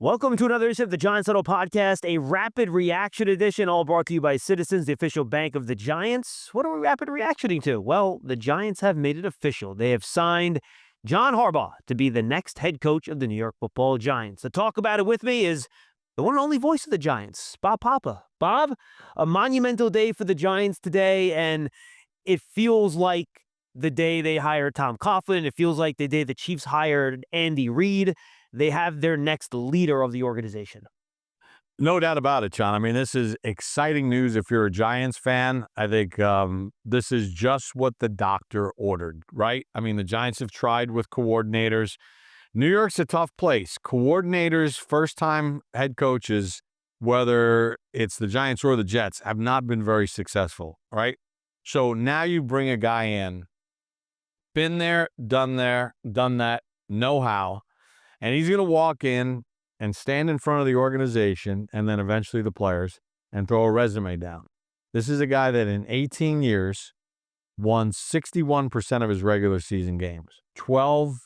Welcome to another edition of the Giants Huddle podcast, a rapid reaction edition, all brought to you by Citizens, the official bank of the Giants. What are we rapid reactioning to? Well, the Giants have made it official. They have signed John Harbaugh to be the next head coach of the New York Football Giants. To talk about it with me is the one and only voice of the Giants, Bob Papa. Bob, a monumental day for the Giants today, and it feels like the day they hired Tom Coughlin. It feels like the day the Chiefs hired Andy Reid. They have their next leader of the organization. No doubt about it, John. I mean, this is exciting news if you're a Giants fan. I think this is just what the doctor ordered, right? I mean, the Giants have tried with coordinators. New York's a tough place. Coordinators, first-time head coaches, whether it's the Giants or the Jets, have not been very successful, right? So now you bring a guy in, been there, done that, know how, and he's going to walk in and stand in front of the organization and then eventually the players and throw a resume down. This is a guy that in 18 years won 61% of his regular season games, 12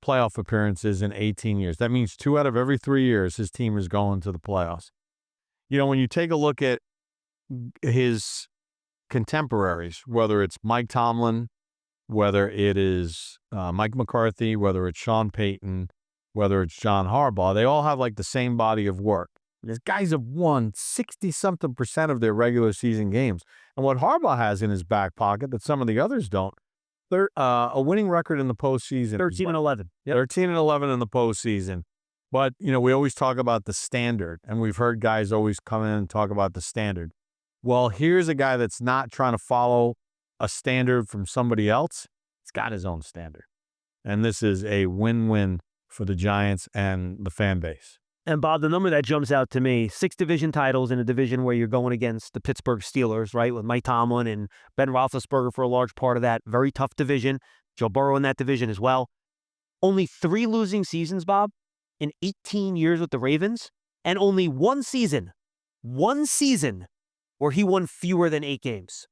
playoff appearances in 18 years. That means 2 out of every 3 years his team is going to the playoffs. You know, when you take a look at his contemporaries, whether it's Mike Tomlin, whether it is Mike McCarthy, whether it's Sean Payton, whether it's John Harbaugh, they all have like the same body of work. These guys have won 60-something% of their regular season games. And what Harbaugh has in his back pocket that some of the others don't, they're a winning record in the postseason. 13-11. Yep. 13-11 in the postseason. But, you know, we always talk about the standard, and we've heard guys always come in and talk about the standard. Well, here's a guy that's not trying to follow a standard from somebody else. He's got his own standard. And this is a win-win for the Giants and the fan base. And Bob, the number that jumps out to me, 6 division titles in a division where you're going against the Pittsburgh Steelers, right, with Mike Tomlin and Ben Roethlisberger for a large part of that. Very tough division. Joe Burrow in that division as well. Only 3 losing seasons, Bob, in 18 years with the Ravens, and only one season where he won fewer than 8 games.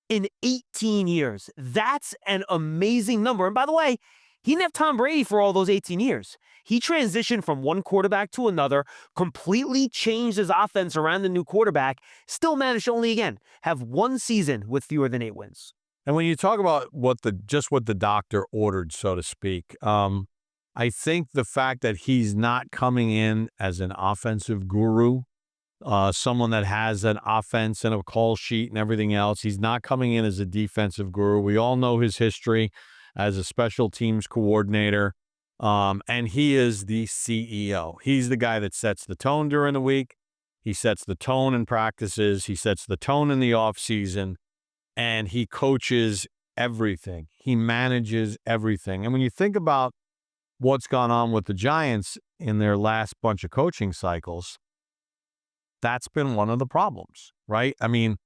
In 18 years. That's an amazing number. And by the way, he didn't have Tom Brady for all those 18 years. He transitioned from one quarterback to another, completely changed his offense around the new quarterback, still managed to only, again, have one season with fewer than 8 wins. And when you talk about what the doctor ordered, so to speak, I think the fact that he's not coming in as an offensive guru, someone that has an offense and a call sheet and everything else, he's not coming in as a defensive guru. We all know his history as a special teams coordinator, and he is the CEO. He's the guy that sets the tone during the week. He sets the tone in practices. He sets the tone in the offseason, and he coaches everything. He manages everything. And when you think about what's gone on with the Giants in their last bunch of coaching cycles, that's been one of the problems, right? I mean,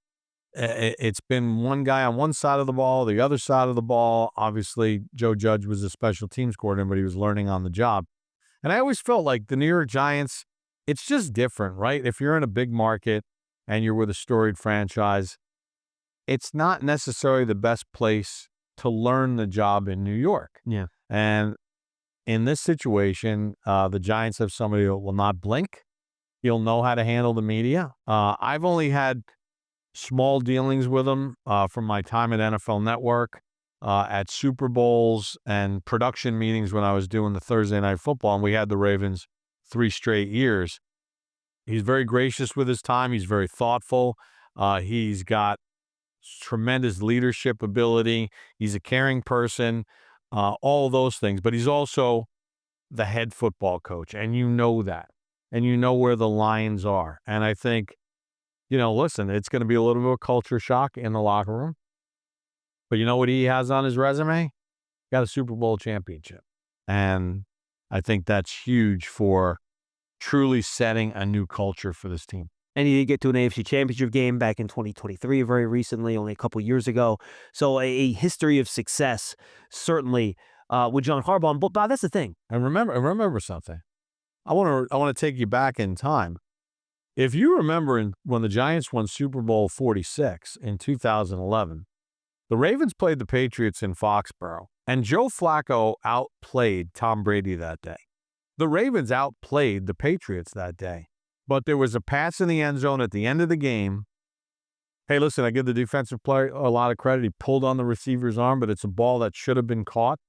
it's been one guy on one side of the ball, the other side of the ball. Obviously, Joe Judge was a special teams coordinator, but he was learning on the job. And I always felt like the New York Giants, it's just different, right? If you're in a big market and you're with a storied franchise, it's not necessarily the best place to learn the job in New York. Yeah. And in this situation, the Giants have somebody who will not blink. He'll know how to handle the media. I've only had small dealings with him from my time at NFL Network, at Super Bowls and production meetings when I was doing the Thursday Night Football, and we had the Ravens 3 straight years. He's very gracious with his time. He's very thoughtful. He's got tremendous leadership ability. He's a caring person, all those things. But he's also the head football coach, and you know that. And you know where the lines are. And I think, you know, listen, it's going to be a little bit of a culture shock in the locker room. But you know what he has on his resume? Got a Super Bowl championship. And I think that's huge for truly setting a new culture for this team. And he did get to an AFC Championship game back in 2023, very recently, only a couple years ago. So a history of success, certainly, with John Harbaugh. But Bob, that's the thing. And remember something. I want to take you back in time. If you remember when the Giants won Super Bowl 46 in 2011, the Ravens played the Patriots in Foxborough, and Joe Flacco outplayed Tom Brady that day. The Ravens outplayed the Patriots that day, but there was a pass in the end zone at the end of the game. Hey, listen, I give the defensive player a lot of credit. He pulled on the receiver's arm, but it's a ball that should have been caught.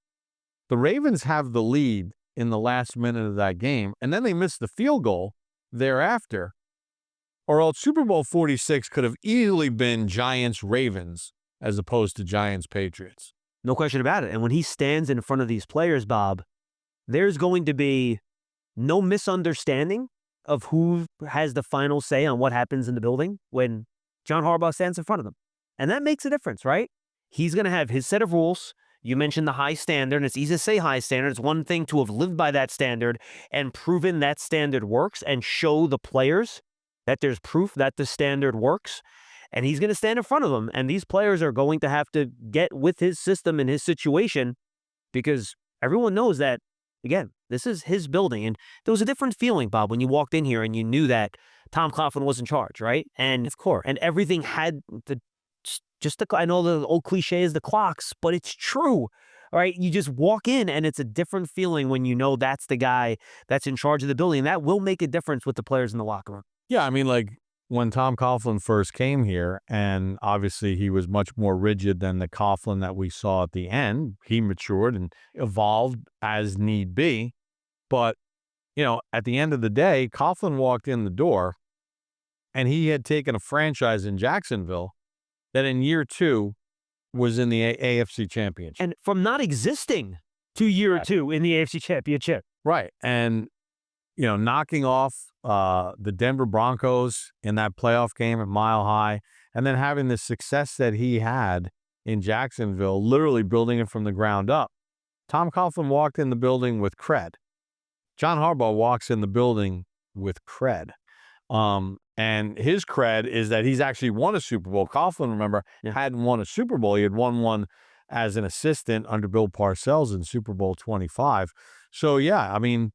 The Ravens have the lead in the last minute of that game, and then they missed the field goal thereafter, or else Super Bowl 46 could have easily been Giants-Ravens as opposed to Giants-Patriots. No question about it. And when he stands in front of these players, Bob, there's going to be no misunderstanding of who has the final say on what happens in the building when John Harbaugh stands in front of them. And that makes a difference, right? He's going to have his set of rules. You mentioned the high standard, and it's easy to say high standard. It's one thing to have lived by that standard and proven that standard works and show the players that there's proof that the standard works. And he's going to stand in front of them. And these players are going to have to get with his system and his situation because everyone knows that, again, this is his building. And there was a different feeling, Bob, when you walked in here and you knew that Tom Coughlin was in charge, right? And of course, and everything had I know the old cliche is the clocks, but it's true, right? You just walk in and it's a different feeling when you know that's the guy that's in charge of the building. And that will make a difference with the players in the locker room. Yeah, I mean, like when Tom Coughlin first came here, and obviously he was much more rigid than the Coughlin that we saw at the end. He matured and evolved as need be. But, at the end of the day, Coughlin walked in the door and he had taken a franchise in Jacksonville that in year 2 was in the AFC Championship. And from not existing to year 2 in the AFC Championship. Right. And, knocking off the Denver Broncos in that playoff game at Mile High, and then having the success that he had in Jacksonville, literally building it from the ground up. Tom Coughlin walked in the building with cred. John Harbaugh walks in the building with cred. And his cred is that he's actually won a Super Bowl. Coughlin, remember, hadn't won a Super Bowl. He had won one as an assistant under Bill Parcells in Super Bowl 25. So, yeah, I mean,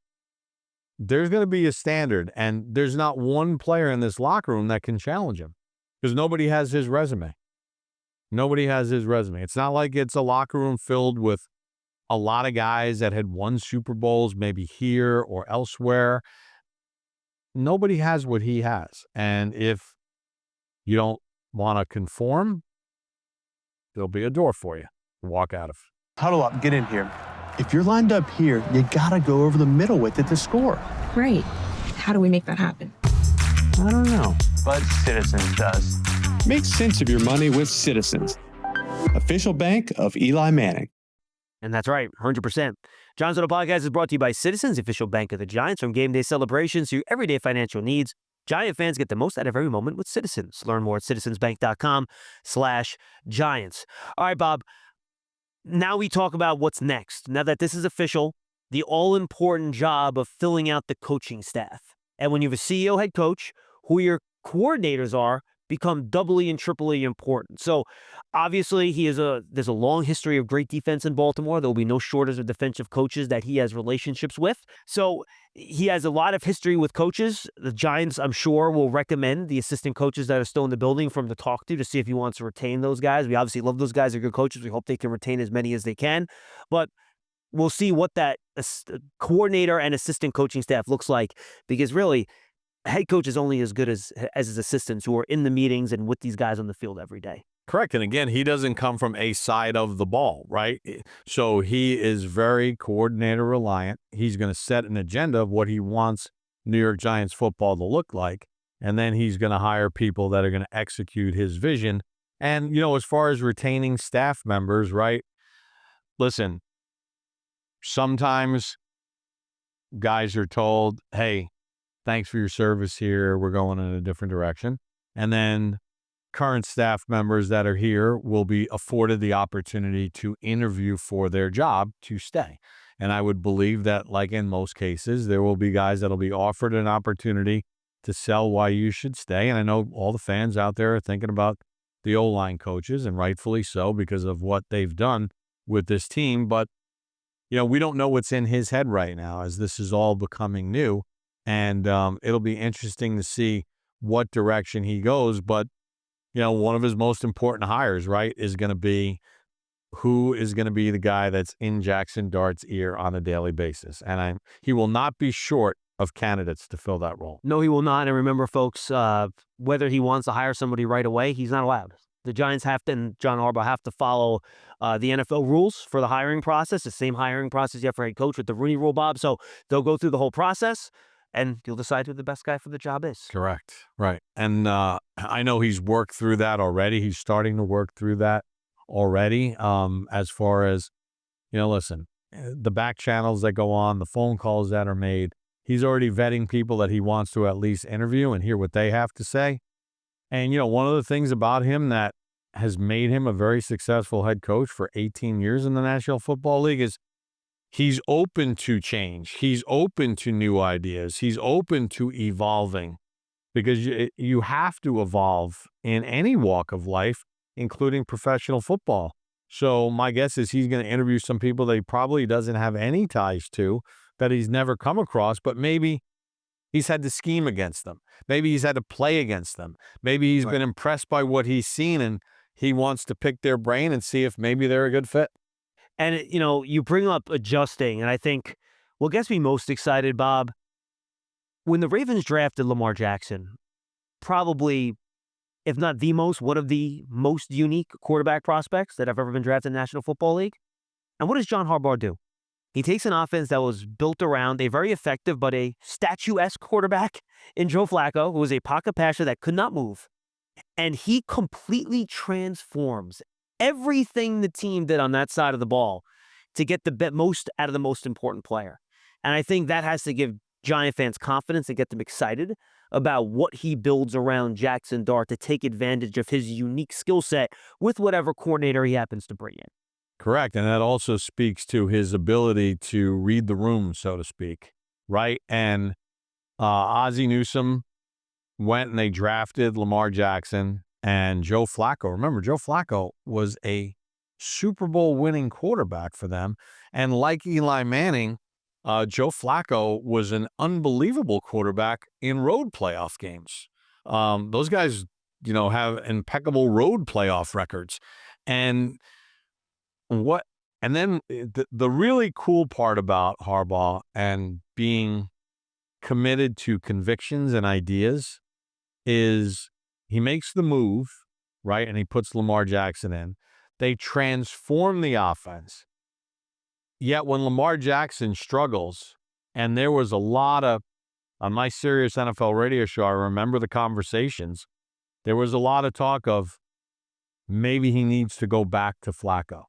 there's going to be a standard, and there's not one player in this locker room that can challenge him because nobody has his resume. Nobody has his resume. It's not like it's a locker room filled with a lot of guys that had won Super Bowls, maybe here or elsewhere. Nobody has what he has. And if you don't want to conform, there'll be a door for you to walk out of. Huddle up, get in here. If you're lined up here, you gotta go over the middle with it to score. Right. How do we make that happen? I don't know. But Citizens does. Make sense of your money with Citizens. Official bank of Eli Manning. And that's right, 100%. John's Huddle Podcast is brought to you by Citizens, the official bank of the Giants. From game day celebrations to your everyday financial needs, Giant fans get the most out of every moment with Citizens. Learn more at citizensbank.com/Giants. All right, Bob, now we talk about what's next. Now that this is official, the all-important job of filling out the coaching staff. And when you have a CEO, head coach, who your coordinators are, become doubly and triply important. So obviously there's a long history of great defense in Baltimore. There will be no shortage of defensive coaches that he has relationships with. So he has a lot of history with coaches. The Giants, I'm sure, will recommend the assistant coaches that are still in the building for him to talk to see if he wants to retain those guys. We obviously love those guys. They're good coaches. We hope they can retain as many as they can. But we'll see what that coordinator and assistant coaching staff looks like, because really, head coach is only as good as his assistants who are in the meetings and with these guys on the field every day. Correct. And again, he doesn't come from a side of the ball, right? So he is very coordinator reliant. He's going to set an agenda of what he wants New York Giants football to look like. And then he's going to hire people that are going to execute his vision. And, as far as retaining staff members, right? Listen, sometimes guys are told, hey, thanks for your service here. We're going in a different direction. And then current staff members that are here will be afforded the opportunity to interview for their job to stay. And I would believe that, like in most cases, there will be guys that will be offered an opportunity to sell why you should stay. And I know all the fans out there are thinking about the O-line coaches, and rightfully so because of what they've done with this team. But, we don't know what's in his head right now as this is all becoming new. And it'll be interesting to see what direction he goes. But, one of his most important hires, right, is going to be who is going to be the guy that's in Jackson Dart's ear on a daily basis. And he will not be short of candidates to fill that role. No, he will not. And remember, folks, whether he wants to hire somebody right away, he's not allowed. The Giants have to, and John Harbaugh have to follow the NFL rules for the hiring process, the same hiring process you have for head coach with the Rooney Rule, Bob. So they'll go through the whole process, and you'll decide who the best guy for the job is. Correct. Right. And I know he's worked through that already. He's starting to work through that already. As far as, listen, the back channels that go on, the phone calls that are made, he's already vetting people that he wants to at least interview and hear what they have to say. And, one of the things about him that has made him a very successful head coach for 18 years in the National Football League is he's open to change. He's open to new ideas. He's open to evolving, because you have to evolve in any walk of life, including professional football. So my guess is he's going to interview some people that he probably doesn't have any ties to, that he's never come across, but maybe he's had to scheme against them. Maybe he's had to play against them. Maybe he's been impressed by what he's seen and he wants to pick their brain and see if maybe they're a good fit. And, you bring up adjusting, and I think what gets me most excited, Bob, when the Ravens drafted Lamar Jackson, probably, if not the most, one of the most unique quarterback prospects that have ever been drafted in the National Football League. And what does John Harbaugh do? He takes an offense that was built around a very effective but a statuesque quarterback in Joe Flacco, who was a pocket passer that could not move. And he completely transforms everything the team did on that side of the ball to get the most out of the most important player. And I think that has to give Giant fans confidence and get them excited about what he builds around Jackson Dart to take advantage of his unique skill set with whatever coordinator he happens to bring in. Correct. And that also speaks to his ability to read the room, so to speak, right? And Ozzie Newsome went and they drafted Lamar Jackson and Joe Flacco. Remember, Joe Flacco was a Super Bowl winning quarterback for them. And like Eli Manning, Joe Flacco was an unbelievable quarterback in road playoff games. Those guys, have impeccable road playoff records. And then the really cool part about Harbaugh and being committed to convictions and ideas is he makes the move, right? And he puts Lamar Jackson in. They transform the offense. Yet when Lamar Jackson struggles, and there was a lot of, on my Sirius NFL radio show, I remember the conversations, there was a lot of talk of maybe he needs to go back to Flacco.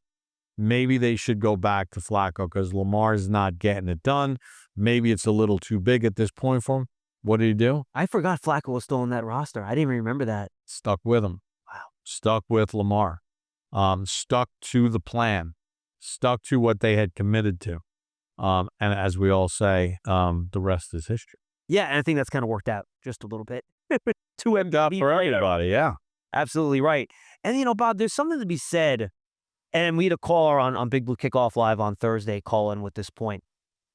Maybe they should go back to Flacco because Lamar's not getting it done. Maybe it's a little too big at this point for him. What did he do? I forgot Flacco was still in that roster. I didn't even remember that. Stuck with him. Wow. Stuck with Lamar. Stuck to the plan. Stuck to what they had committed to. And as we all say, the rest is history. Yeah, and I think that's kind of worked out just a little bit. Two MVP for everybody, yeah. Absolutely right. And, Bob, there's something to be said. And we had a caller on Big Blue Kickoff Live on Thursday calling with this point.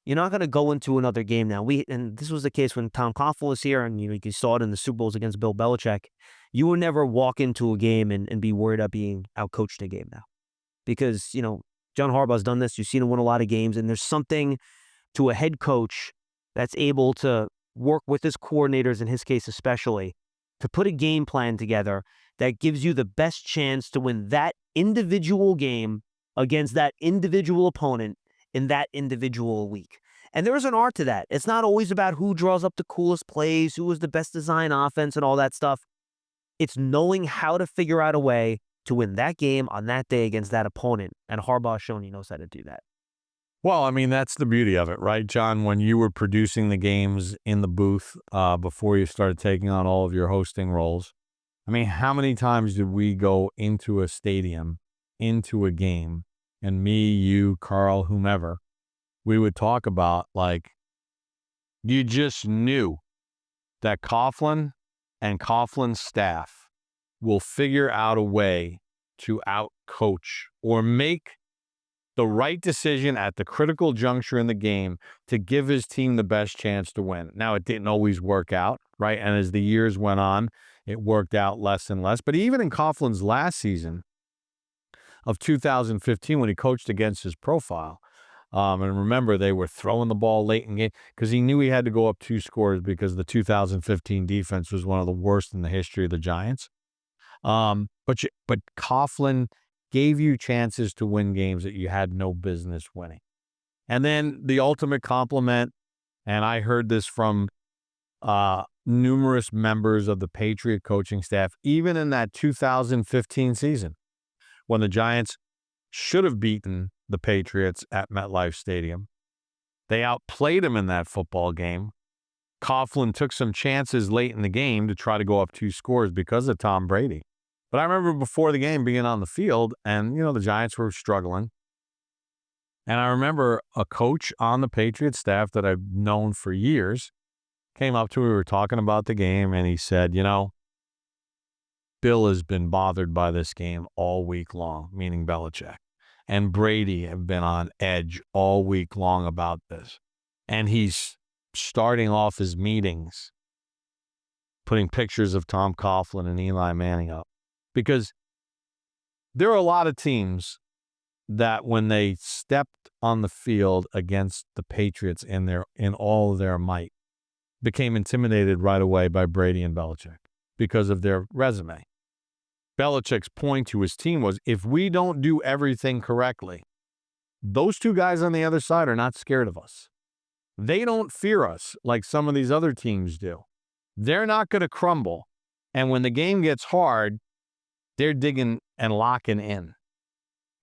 You're not going to go into another game now. And this was the case when Tom Coughlin was here, and you saw it in the Super Bowls against Bill Belichick. You would never walk into a game and be worried about being outcoached a game now. Because, John Harbaugh's done this. You've seen him win a lot of games, and there's something to a head coach that's able to work with his coordinators, in his case especially, to put a game plan together that gives you the best chance to win that individual game against that individual opponent in that individual week. And there's an art to that. It's not always about who draws up the coolest plays, who is the best design offense and all that stuff. It's knowing how to figure out a way to win that game on that day against that opponent. And Harbaugh's shown he knows how to do that. Well, I mean, that's the beauty of it, right, John? When you were producing the games in the booth before you started taking on all of your hosting roles, I mean, how many times did we go into a stadium, into a game, and me, you, Carl, whomever, we would talk about, like, you just knew that Coughlin and Coughlin's staff will figure out a way to out-coach or make the right decision at the critical juncture in the game to give his team the best chance to win. Now, it didn't always work out, right? And as the years went on, it worked out less and less. But even in Coughlin's last season, of 2015 when he coached against his profile. And remember, they were throwing the ball late in game because he knew he had to go up 2 scores because the 2015 defense was one of the worst in the history of the Giants. But Coughlin gave you chances to win games that you had no business winning. And then the ultimate compliment, and I heard this from numerous members of the Patriot coaching staff, even in that 2015 season, when the Giants should have beaten the Patriots at MetLife Stadium. They outplayed them in that football game. Coughlin took some chances late in the game to try to go up 2 scores because of Tom Brady. But I remember before the game being on the field, and, the Giants were struggling. And I remember a coach on the Patriots staff that I've known for years came up to me, we were talking about the game, and he said, Bill has been bothered by this game all week long, meaning Belichick. And Brady have been on edge all week long about this. And he's starting off his meetings putting pictures of Tom Coughlin and Eli Manning up. Because there are a lot of teams that when they stepped on the field against the Patriots in all of their might, became intimidated right away by Brady and Belichick because of their resume. Belichick's point to his team was, if we don't do everything correctly, those 2 guys on the other side are not scared of us. They don't fear us like some of these other teams do. They're not going to crumble. And when the game gets hard, they're digging and locking in.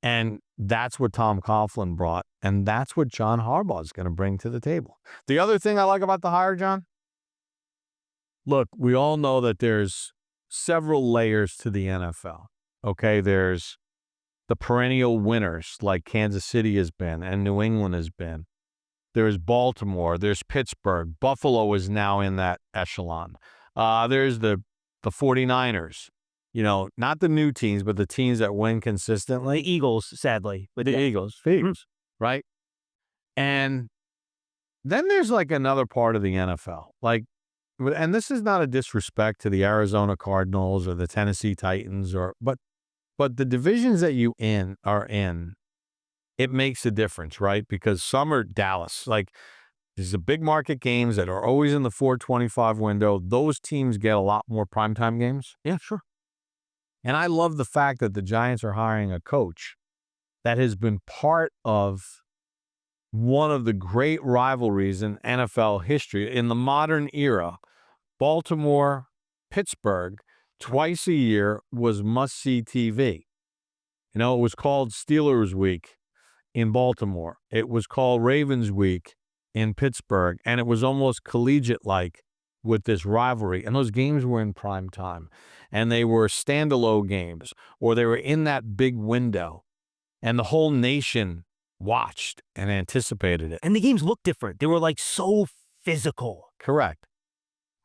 And that's what Tom Coughlin brought. And that's what John Harbaugh is going to bring to the table. The other thing I like about the hire, John, look, we all know that there's several layers to the NFL. Okay, there's the perennial winners like Kansas City has been and New England has been. There's Baltimore, there's Pittsburgh. Buffalo is now in that echelon. There's the 49ers. Not the new teams, but the teams that win consistently. The Eagles, sadly. But The Eagles, right? And then there's like another part of the NFL. And this is not a disrespect to the Arizona Cardinals or the Tennessee Titans, but the divisions that you are in, it makes a difference, right? Because some are Dallas. These are big market games that are always in the 425 window. Those teams get a lot more primetime games. Yeah, sure. And I love the fact that the Giants are hiring a coach that has been part of one of the great rivalries in NFL history. In the modern era, Baltimore, Pittsburgh, twice a year was must-see TV. It was called Steelers Week in Baltimore. It was called Ravens Week in Pittsburgh. And it was almost collegiate-like with this rivalry. And those games were in prime time. And they were standalone games, or they were in that big window. And the whole nation watched and anticipated it. And the games looked different. They were so physical. Correct.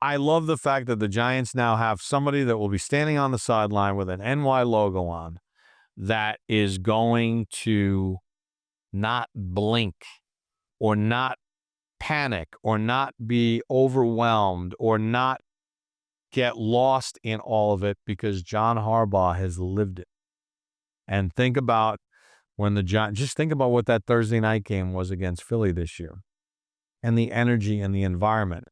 I love the fact that the Giants now have somebody that will be standing on the sideline with an NY logo on that is going to not blink or not panic or not be overwhelmed or not get lost in all of it because John Harbaugh has lived it. And think about just think about what that Thursday night game was against Philly this year and the energy and the environment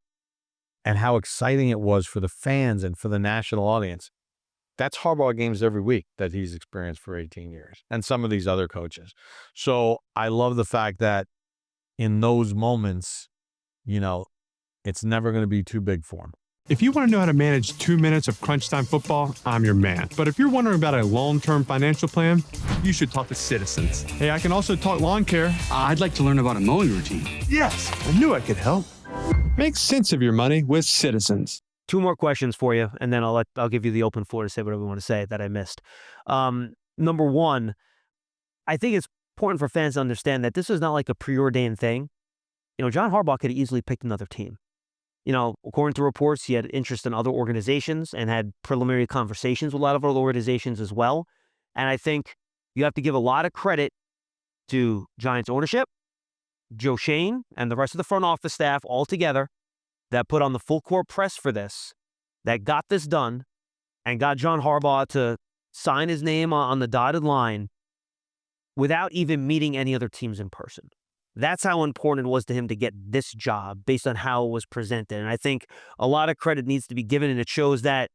and how exciting it was for the fans and for the national audience. That's Harbaugh games every week that he's experienced for 18 years and some of these other coaches. So I love the fact that in those moments, it's never going to be too big for him. If you want to know how to manage 2 minutes of crunch time football, I'm your man. But if you're wondering about a long-term financial plan, you should talk to Citizens. Hey, I can also talk lawn care. I'd like to learn about a mowing routine. Yes, I knew I could help. Make sense of your money with Citizens. 2 more questions for you, and then I'll give you the open floor to say whatever you want to say that I missed. Number one, I think it's important for fans to understand that this is not like a preordained thing. John Harbaugh could have easily picked another team. According to reports, he had interest in other organizations and had preliminary conversations with a lot of other organizations as well. And I think you have to give a lot of credit to Giants ownership, Joe Shane, and the rest of the front office staff all together that put on the full court press for this, that got this done, and got John Harbaugh to sign his name on the dotted line without even meeting any other teams in person. That's how important it was to him to get this job based on how it was presented. And I think a lot of credit needs to be given, and it shows that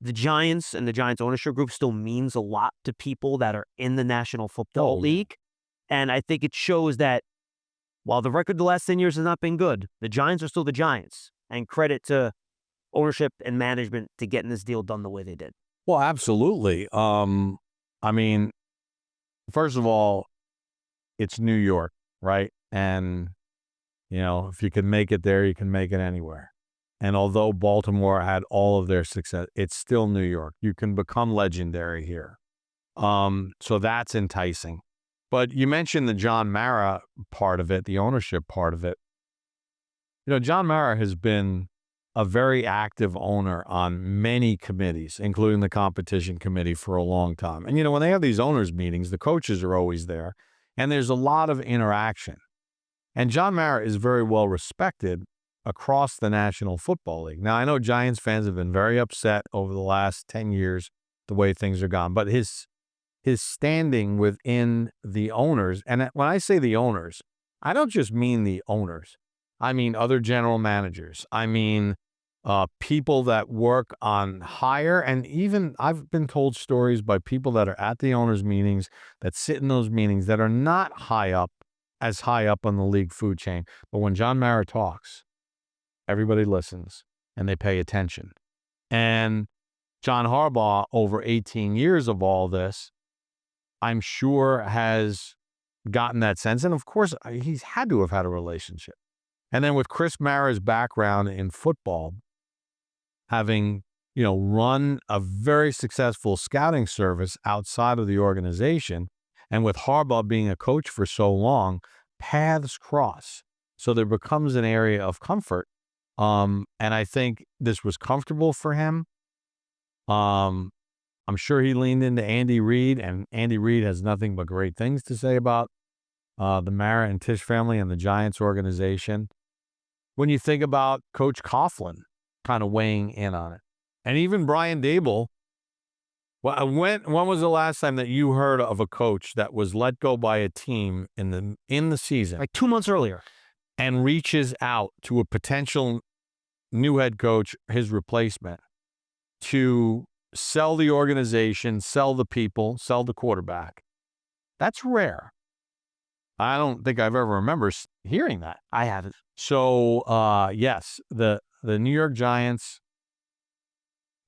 the Giants and the Giants ownership group still means a lot to people that are in the National Football League. And I think it shows that while the record the last 10 years has not been good, the Giants are still the Giants. And credit to ownership and management to getting this deal done the way they did. Well, absolutely. I mean, first of all, it's New York, right? And, if you can make it there, you can make it anywhere. And although Baltimore had all of their success, it's still New York. You can become legendary here. So that's enticing. But you mentioned the John Mara part of it, the ownership part of it. John Mara has been a very active owner on many committees, including the competition committee, for a long time. And, when they have these owners meetings, the coaches are always there, and there's a lot of interaction. And John Mara is very well respected across the National Football League. Now, I know Giants fans have been very upset over the last 10 years, the way things are gone, but his standing within the owners, and when I say the owners, I don't just mean the owners. I mean other general managers. I mean people that work on higher, and even I've been told stories by people that are at the owners' meetings, that sit in those meetings, that are not as high up on the league food chain. But when John Mara talks, everybody listens and they pay attention. And John Harbaugh, over 18 years of all this, I'm sure has gotten that sense. And of course, he's had to have had a relationship. And then with Chris Mara's background in football, having, run a very successful scouting service outside of the organization, and with Harbaugh being a coach for so long, paths cross. So there becomes an area of comfort. And I think this was comfortable for him. I'm sure he leaned into Andy Reid, and Andy Reid has nothing but great things to say about the Mara and Tisch family and the Giants organization. When you think about Coach Coughlin kind of weighing in on it, and even Brian Daboll, when was the last time that you heard of a coach that was let go by a team in the season, Like 2 months earlier, and reaches out to a potential new head coach, his replacement, to sell the organization, sell the people, sell the quarterback? That's rare. I don't think I've ever remember hearing that. I haven't. So, yes, the New York Giants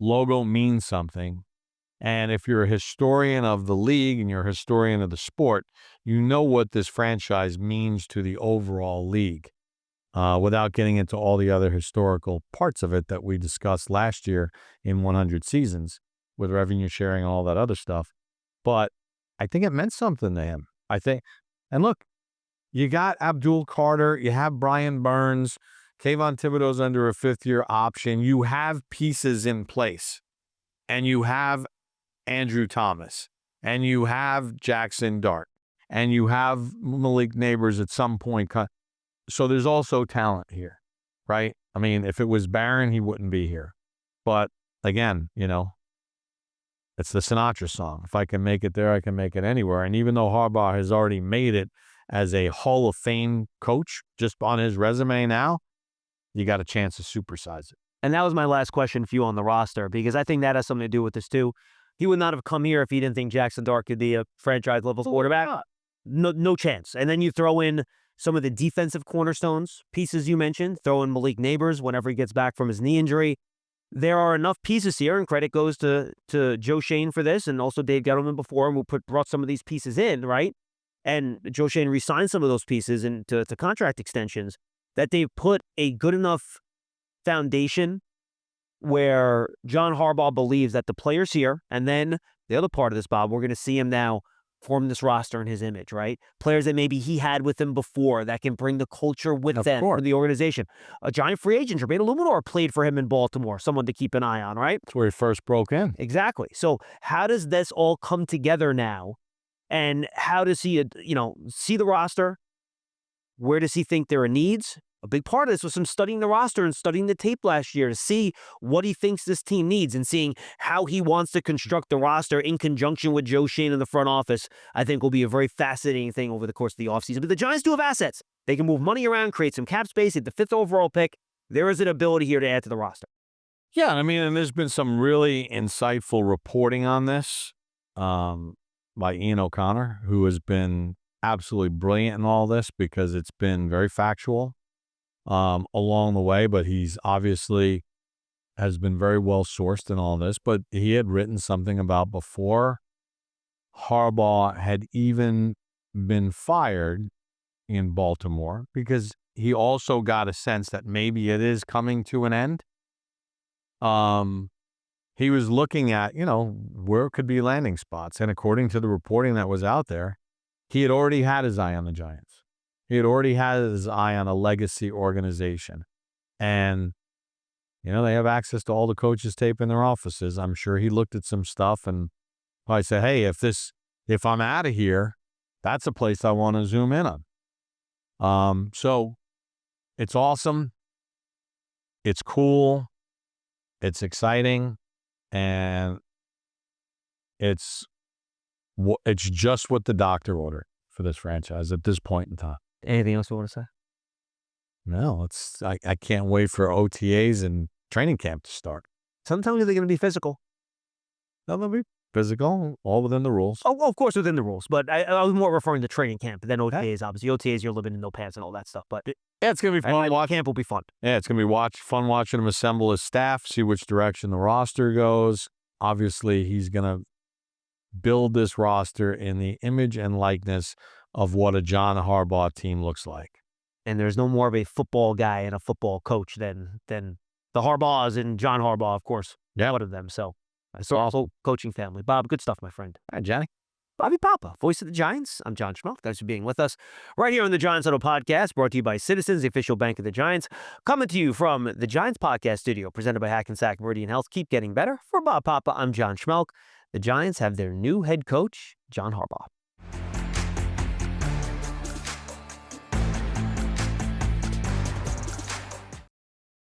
logo means something. And if you're a historian of the league and you're a historian of the sport, you know what this franchise means to the overall league, without getting into all the other historical parts of it that we discussed last year in 100 seasons with revenue sharing and all that other stuff. But I think it meant something to him. And look, you got Abdul Carter, you have Brian Burns, Kayvon Thibodeau's under a 5th-year option. You have pieces in place, and you have Andrew Thomas, and you have Jackson Dart, and you have Malik Neighbors at some point. So there's also talent here, right? I mean, if it was Barron, he wouldn't be here. But again, it's the Sinatra song. If I can make it there, I can make it anywhere. And even though Harbaugh has already made it as a Hall of Fame coach just on his resume now, you got a chance to supersize it. And that was my last question for you on the roster, because I think that has something to do with this too. He would not have come here if he didn't think Jackson Dart could be a franchise-level quarterback. No chance. And then you throw in some of the defensive cornerstones, pieces you mentioned, throw in Malik Neighbors whenever he gets back from his knee injury. There are enough pieces here, and credit goes to Joe Schoen for this, and also Dave Gettleman before him, who brought some of these pieces in, right? And Joe Schoen re-signed some of those pieces into contract extensions, that they've put a good enough foundation where John Harbaugh believes that the players here, and then the other part of this, Bob, we're going to see him now form this roster in his image, right? Players that maybe he had with him before that can bring the culture with them for the organization. A giant free agent, Jermaine Illuminor, played for him in Baltimore, someone to keep an eye on, right? That's where he first broke in. Exactly. So how does this all come together now? And how does he, see the roster? Where does he think there are needs? A big part of this was him studying the roster and studying the tape last year to see what he thinks this team needs and seeing how he wants to construct the roster in conjunction with Joe Shane in the front office. I think will be a very fascinating thing over the course of the offseason. But the Giants do have assets. They can move money around, create some cap space, get the 5th overall pick. There is an ability here to add to the roster. Yeah, I mean, and there's been some really insightful reporting on this by Ian O'Connor, who has been absolutely brilliant in all this because it's been very factual along the way, but he's obviously has been very well sourced in all this. But he had written something about before Harbaugh had even been fired in Baltimore, because he also got a sense that maybe it is coming to an end. He was looking at, where could be landing spots. And according to the reporting that was out there, he had already had his eye on the Giants. He had already had his eye on a legacy organization. And, they have access to all the coaches' tape in their offices. I'm sure he looked at some stuff and probably said, hey, if I'm out of here, that's a place I want to zoom in on. So it's awesome. It's cool. It's exciting. And it's just what the doctor ordered for this franchise at this point in time. Anything else you want to say? No, I can't wait for OTAs and training camp to start. Sometimes they're going to be physical. They'll be physical, all within the rules. Oh, well, of course, within the rules. But I was more referring to training camp than OTAs, obviously. OTAs, you're living in no pants and all that stuff. But yeah, it's going to be fun. Camp will be fun. Yeah, it's going to be fun watching him assemble his staff, see which direction the roster goes. Obviously, he's going to build this roster in the image and likeness of what a John Harbaugh team looks like. And there's no more of a football guy and a football coach than the Harbaughs and John Harbaugh, of course. Yeah. One of them. So also coaching family. Bob, good stuff, my friend. All right, Johnny. Bobby Papa, voice of the Giants. I'm John Schmeelk. Thanks for being with us right here on the Giants Huddle podcast, brought to you by Citizens, the official bank of the Giants. Coming to you from the Giants podcast studio, presented by Hackensack Meridian Health. Keep getting better. For Bob Papa, I'm John Schmeelk. The Giants have their new head coach, John Harbaugh.